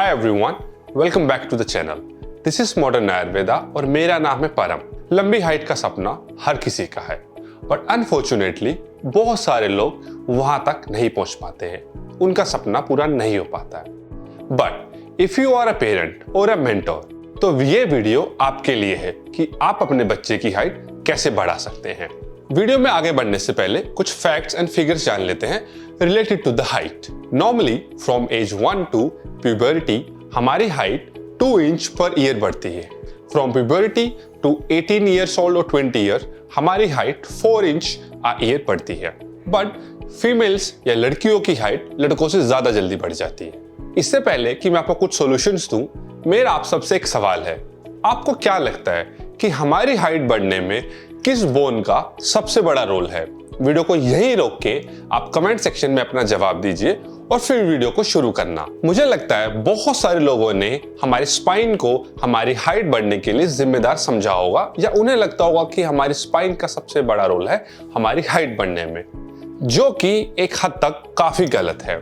Hi everyone, welcome back to the channel. This is modern Ayurveda और मेरा नाम है परम। लंबी हाइट का सपना हर किसी का है, बट अनफॉर्चुनेटली बहुत सारे लोग वहां तक नहीं पहुंच पाते हैं, उनका सपना पूरा नहीं हो पाता है। But if you are a parent or a mentor, तो ये वीडियो आपके लिए है कि आप अपने बच्चे की हाइट कैसे बढ़ा सकते हैं। वीडियो में आगे बढ़ने से पहले कुछ फैक्ट्स एंड फिगर्स जान लेते हैं related to the height. Normally from age 1 to puberty हमारी हाइट 2 इंच पर ईयर बढ़ती है। From puberty to 18 years old or 20 year हमारी हाइट 4 इंच आ ईयर बढ़ती है। बट फीमेल्स या लड़कियों की हाइट लड़कों से ज्यादा जल्दी बढ़ जाती है। इससे पहले कि मैं आपको कुछ सॉल्यूशंस दूं, मेरा आप सबसे एक सवाल है। आपको क्या लगता है कि हमारी हाइट बढ़ने में किस बोन का सबसे बड़ा रोल है? वीडियो को यहीं रोक के आप कमेंट सेक्शन में अपना जवाब दीजिए और फिर वीडियो को शुरू करना। मुझे लगता है बहुत सारे लोगों ने हमारे स्पाइन को हमारी हाइट बढ़ने के लिए जिम्मेदार समझा होगा, या उन्हें लगता होगा कि हमारी स्पाइन का सबसे बड़ा रोल है हमारी हाइट बढ़ने में, जो कि एक हद तक काफी गलत है।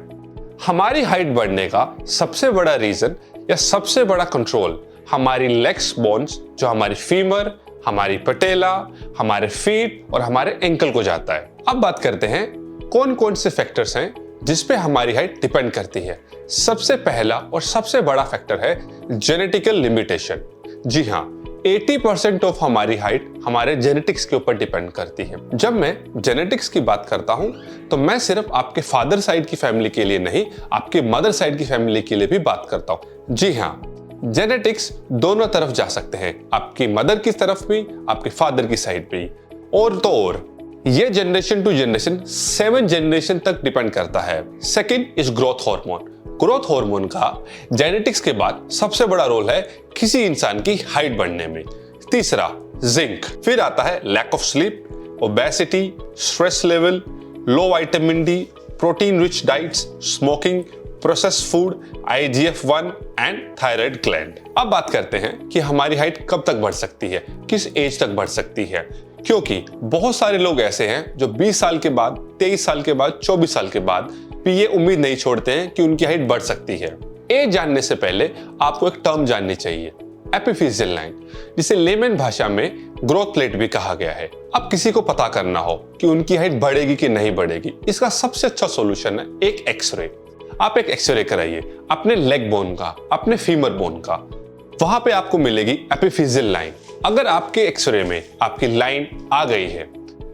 हमारी हाइट बढ़ने का सबसे बड़ा रीजन या सबसे बड़ा कंट्रोल हमारी लेग्स बोन्स, जो हमारी फीमर, हमारी पटेला, हमारे फीट और हमारे एंकल को जाता है। अब बात करते हैं कौन कौन से फैक्टर्स हैं जिस पे हमारी हाइट डिपेंड करती है। सबसे पहला और सबसे बड़ा फैक्टर है जेनेटिकल लिमिटेशन। जी हाँ, 80% ऑफ हमारी हाइट हमारे जेनेटिक्स के ऊपर डिपेंड करती है। जब मैं जेनेटिक्स की बात करता हूं तो मैं सिर्फ आपके फादर साइड की फैमिली के लिए नहीं, आपके मदर साइड की फैमिली के लिए भी बात करता हूं। जी हाँ, जेनेटिक्स दोनों तरफ जा सकते हैं, आपकी मदर की तरफ भी, आपके फादर की साइड भी। और तो और ये जनरेशन टू जनरेशन 7 जनरेशन तक डिपेंड करता है। Second is growth hormone. Growth hormone का जेनेटिक्स के बाद सबसे बड़ा रोल है किसी इंसान की हाइट बढ़ने में। तीसरा जिंक। फिर आता है lack of sleep, obesity, stress level, low vitamin D, protein rich diets, smoking, processed food, IGF-1 and thyroid gland. अब बात करते हैं कि हमारी हाइट कब तक बढ़ सकती है, किस एज तक बढ़ सकती है, क्योंकि बहुत सारे लोग ऐसे हैं जो 20 साल के बाद, 23 साल के बाद, 24 साल के बाद भी ये उम्मीद नहीं छोड़ते हैं कि उनकी हाइट बढ़ सकती है। एज जानने से पहले आपको एक टर्म जाननी चाहिए, एपिफिजियल लाइन, जिसे लेमन भाषा में ग्रोथ प्लेट भी कहा गया है। अब किसी को पता करना हो कि उनकी हाइट बढ़ेगी कि नहीं बढ़ेगी, इसका सबसे अच्छा सॉल्यूशन है एक एक्सरे। आप एक एक्सरे कराइए अपने लेग बोन का, अपने फीमर बोन का, वहां पे आपको मिलेगी एपिफिजियल लाइन। अगर आपके एक्सरे में आपकी लाइन आ गई है,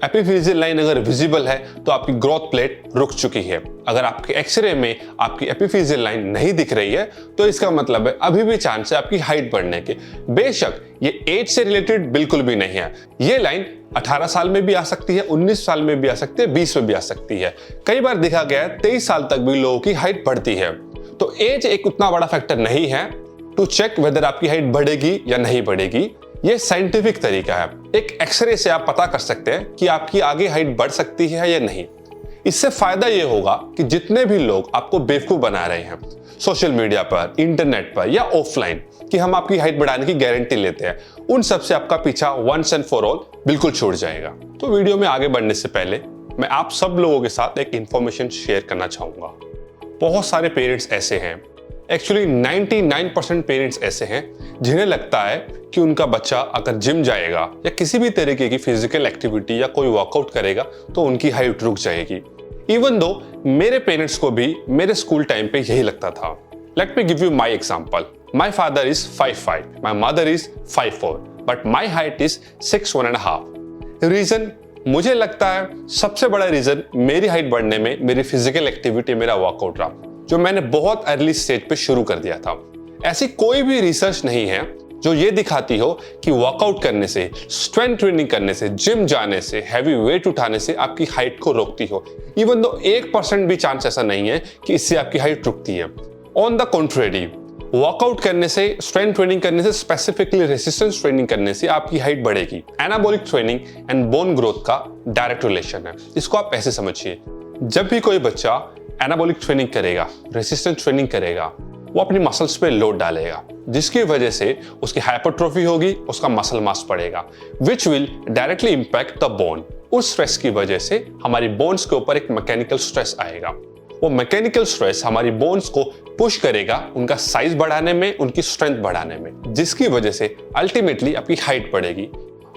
एपिफिजियल लाइन अगर विजिबल है, तो आपकी ग्रोथ प्लेट रुक चुकी है। अगर आपके एक्सरे में आपकी एपिफिजियल लाइन नहीं दिख रही है, तो इसका मतलब है अभी भी चांस है आपकी हाइट बढ़ने के। बेशक ये एज से रिलेटेड बिल्कुल भी नहीं है। ये लाइन 18 साल में भी आ सकती है, 19 साल में भी आ सकती है, 20 में भी आ सकती है। कई बार देखा गया है 23 साल तक भी लोगों की हाइट बढ़ती है। तो एज एक उतना बड़ा फैक्टर नहीं है टू चेक वेदर आपकी हाइट बढ़ेगी या नहीं बढ़ेगी। ये साइंटिफिक तरीका है। एक एक्सरे से आप पता कर सकते हैं कि आपकी आगे हाइट बढ़ सकती है या नहीं। इससे फायदा ये होगा कि जितने भी लोग आपको बेवकूफ बना रहे हैं सोशल मीडिया पर, इंटरनेट पर या ऑफलाइन, कि हम आपकी हाइट बढ़ाने की गारंटी लेते हैं, उन सब से आपका पीछा वंस एंड फॉर ऑल बिल्कुल छूट जाएगा। तो वीडियो में आगे बढ़ने से पहले मैं आप सब लोगों के साथ एक इंफॉर्मेशन शेयर करना चाहूंगा। बहुत सारे पेरेंट्स ऐसे हैं, एक्चुअली 99% पेरेंट्स ऐसे हैं जिन्हें लगता है कि उनका बच्चा अगर जिम जाएगा या किसी भी तरीके की फिजिकल एक्टिविटी या कोई वर्कआउट करेगा तो उनकी हाइट रुक जाएगी। इवन दो मेरे पेरेंट्स को भी मेरे स्कूल टाइम पे यही लगता था। Let me give you my example. My father is 5'5", my mother is 5'4", but my height is 6'1.5". Reason मुझे लगता है सबसे बड़ा रीजन मेरी हाइट बढ़ने में मेरी फिजिकल एक्टिविटी, मेरा वर्कआउट रहा, जो मैंने बहुत अर्ली स्टेज पे शुरू कर दिया था। ऐसी कोई भी रिसर्च नहीं है जो ये दिखाती हो कि वर्कआउट करने से, स्ट्रेंथ ट्रेनिंग करने से, जिम जाने से, हैवी वेट उठाने से आपकी हाइट को रोकती हो। इवन दो 1% भी चांस ऐसा नहीं है कि इससे आपकी हाइट रुकती है। ऑन द कॉन्ट्रेरी, वर्कआउट करने से, स्ट्रेंथ ट्रेनिंग करने से, स्पेसिफिकली रेसिस्टेंस ट्रेनिंग करने से आपकी हाइट बढ़ेगी। Anabolic training and bone growth का डायरेक्ट रिलेशन है। इसको आप ऐसे समझिए, जब भी कोई बच्चा एनाबॉलिक ट्रेनिंग करेगा, रेसिस्टेंस ट्रेनिंग करेगा, वो अपनी मसल्स पे लोड डालेगा, जिसकी वजह से उसकी हाइपरट्रोफी होगी, उसका मसल मास बढ़ेगा, which will directly impact the bone. उस स्ट्रेस की वजह से हमारी बोन्स के ऊपर एक मैकेनिकल स्ट्रेस आएगा। वो मैकेनिकल स्ट्रेस हमारी बोन्स को पुश करेगा उनका साइज बढ़ाने में, उनकी स्ट्रेंथ बढ़ाने में, जिसकी वजह से अल्टीमेटली आपकी हाइट बढ़ेगी।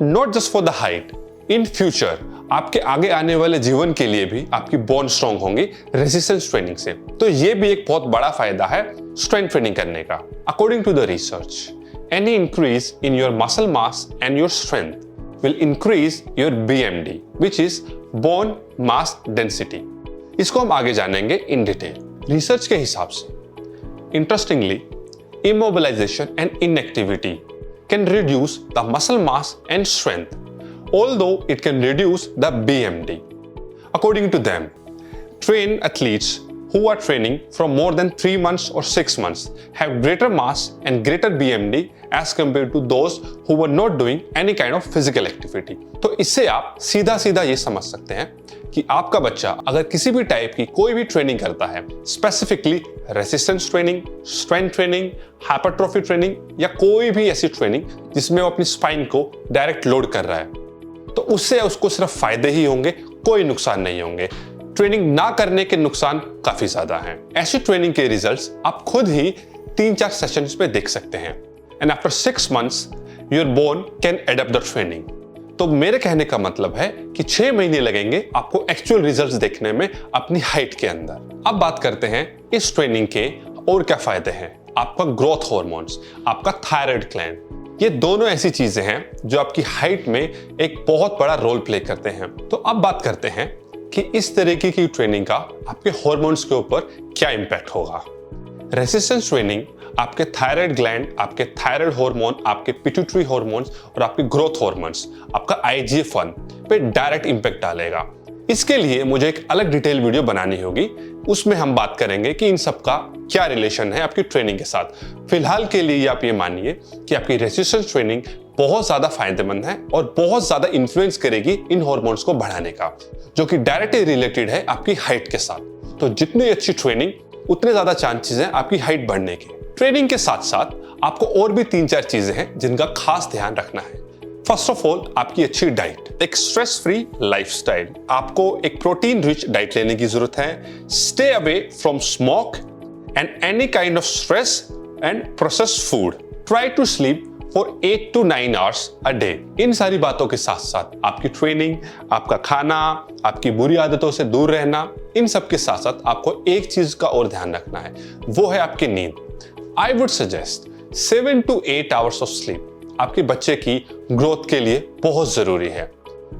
Not just for the height, in future आपके आगे आने वाले जीवन के लिए भी आपकी बोन स्ट्रॉन्ग होंगी रेजिस्टेंस ट्रेनिंग से। तो ये भी एक बहुत बड़ा फायदा है स्ट्रेंथ ट्रेनिंग करने का। According to the research, any increase in your muscle mass and your strength will increase your BMD, which is bone mass density. इसको हम आगे जानेंगे इन डिटेल। रिसर्च के हिसाब से interestingly, immobilization and inactivity can reduce the muscle mass and strength, although it can reduce the BMD. According to them, trained athletes who are training from more than 3 months or 6 months have greater mass and greater BMD as compared to those who were not doing any kind of physical activity. तो इससे आप सीधा सीधा ये समझ सकते हैं कि आपका बच्चा अगर किसी भी टाइप की कोई भी ट्रेनिंग करता है, specifically resistance training, strength training, hypertrophy training या कोई भी ऐसी ट्रेनिंग जिसमें वो अपनी स्पाइन को डायरेक्ट लोड कर रहा है, तो उससे उसको सिर्फ फायदे ही होंगे, कोई नुकसान नहीं होंगे। ट्रेनिंग ना करने के नुकसान काफी ज्यादा हैं। ऐसी ट्रेनिंग के रिजल्ट्स आप खुद ही 3-4 सेशंस पे देख सकते हैं। And after 6 months your bone can adapt the training. तो मेरे कहने का मतलब है कि 6 महीने लगेंगे आपको एक्चुअल रिजल्ट्स देखने में अपनी हाइट के अंदर। अब बात करते हैं इस ट्रेनिंग के और क्या फायदे हैं। आपका ग्रोथ हार्मोन्स, आपका थायराइड ग्लैंड, ये दोनों ऐसी चीजें हैं जो आपकी हाइट में एक बहुत बड़ा रोल प्ले करते हैं। तो अब बात करते हैं कि इस तरीके की ट्रेनिंग का आपके हार्मोन्स के ऊपर क्या इंपैक्ट होगा। रेसिस्टेंस ट्रेनिंग आपके थायराइड ग्लैंड, आपके थायराइड हार्मोन, आपके पिट्यूटरी हार्मोन्स और आपके ग्रोथ हार्मोन्स, आपका IGF-1 पे डायरेक्ट इंपैक्ट डालेगा। इसके लिए मुझे एक अलग डिटेल वीडियो बनानी होगी, उसमें हम बात करेंगे कि इन सब का क्या रिलेशन है आपकी ट्रेनिंग के साथ। फिलहाल के लिए आप ये मानिए कि आपकी रेसिस्टेंस ट्रेनिंग बहुत ज्यादा फायदेमंद है और बहुत ज्यादा इन्फ्लुएंस करेगी इन हार्मोन्स को बढ़ाने का, जो कि डायरेक्टली रिलेटेड है आपकी हाइट के साथ। तो जितनी अच्छी ट्रेनिंग उतने ज्यादा चांसेस हैं आपकी हाइट बढ़ने के। ट्रेनिंग के साथ साथ आपको और भी 3-4 चीजें हैं जिनका खास ध्यान रखना है। फर्स्ट ऑफ ऑल, आपकी अच्छी डाइट, एक स्ट्रेस फ्री लाइफस्टाइल। आपको एक प्रोटीन रिच डाइट लेने की जरूरत है। Stay away from smoke and any kind of stress and processed food. Try to sleep for 8 to 9 hours a day। इन सारी बातों के साथ साथ आपकी ट्रेनिंग, आपका खाना, आपकी बुरी आदतों से दूर रहना, इन सब के साथ साथ आपको एक चीज का और ध्यान रखना है, वो है आपकी नींद। I would suggest 7 to 8 hours of sleep आपके बच्चे की ग्रोथ के लिए बहुत जरूरी है।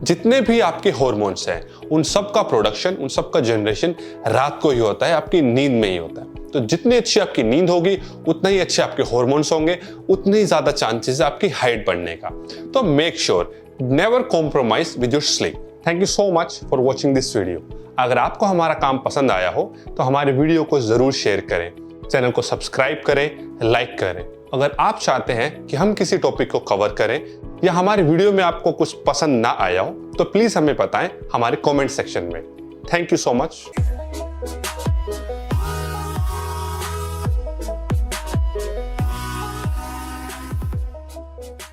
जितने भी आपके हार्मोन्स हैं, उन सब का प्रोडक्शन, उन सब का जनरेशन रात को ही होता है, आपकी नींद में ही होता है। तो जितनी अच्छी आपकी नींद होगी, उतना ही अच्छे आपके हार्मोन्स होंगे, उतनी ज्यादा चांसेस है आपकी हाइट बढ़ने का। तो make sure never compromise with your sleep. Thank you so much for watching this video. अगर आपको हमारा काम पसंद आया हो तो हमारे वीडियो को जरूर शेयर करें, चैनल को सब्सक्राइब करें, लाइक करें। अगर आप चाहते हैं कि हम किसी टॉपिक को कवर करें या हमारे वीडियो में आपको कुछ पसंद ना आया हो तो प्लीज हमें बताएं हमारे कमेंट सेक्शन में। Thank you so much.